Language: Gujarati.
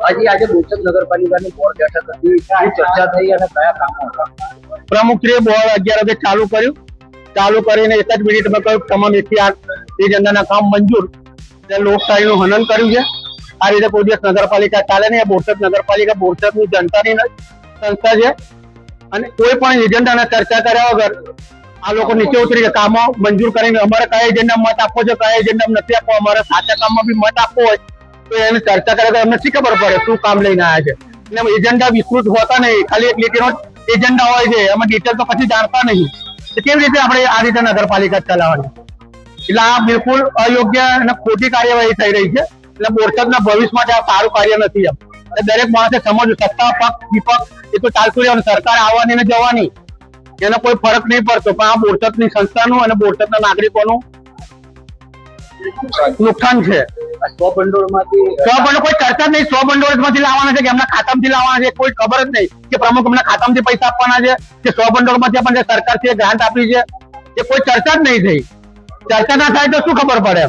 આજે બોરસદ નગરપાલિકાની બોર્ડ બેઠક હતી, શું ચર્ચા થઈ અને કયા કામો હતા? પ્રમુખશ્રીએ બોર્ડ 11 વાગે ચાલુ કરીને 1 જ મિનિટમાં કહ્યું તમામ 108 એજન્ડાના કામ મંજૂર. લોકશાહીનું હનન કર્યું છે. આ રીતે કોઈ દિવસ નગરપાલિકા ચાલે નહીં. બોરસદ નગરપાલિકા બોરસદની જનતાની સંસ્થા છે અને કોઈ પણ એજન્ડાના ચર્ચા કર્યા વગર આ લોકો નીચે ઉતરી કામો મંજૂર કરીને અમારે કયા એજન્ડા મત આપવો છે, કયા એજન્ડા નથી આપવો, અમારે સાચા કામમાં બી મત આપવો હોય તો એને ચર્ચા કર્યા અમને શી ખબર પડે શું કામ લઈને આવ્યા છે. એટલે એજન્ડા વિસ્તૃત હોતા નહીં, ખાલી એક લીટીનો એજન્ડા હોય છે, એમાં ડિટેલ તો પછી જાણતા નહીં. કેવી રીતે આપણે આ રીતે નગરપાલિકા ચલાવવાની? એટલે આ બિલકુલ અયોગ્ય અને ખોટી કાર્યવાહી થઈ રહી છે. એટલે બોરસદના ભવિષ્ય માટે આ સારું કાર્ય નથી. દરેક માણસે સમજવું, સત્તા પક્ષ વિપક્ષ એ તો ચાલતું રહેવાનું, સરકાર આવવાની ને જવાની એનો કોઈ ફરક નહીં પડતો, પણ આ બોરસદની સંસ્થાનું અને બોરસદના નાગરિકોનું નુકસાન છે. સ્વ ભંડોળમાંથી કોઈ ચર્ચા નહીં. સ્વ ભંડોળમાંથી લાવવાના છે કે એમના ખાતામાંથી લાવવાના છે, કોઈ ખબર જ નહીં કે પ્રમુખ એમના ખાતામાંથી પૈસા આપવાના છે કે સ્વ ભંડોળમાંથી આપણને સરકાર છે ગ્રાન્ટ આપી છે, એ કોઈ ચર્ચા જ નહીં થઈ. ચર્ચા ના થાય તો શું ખબર પડે?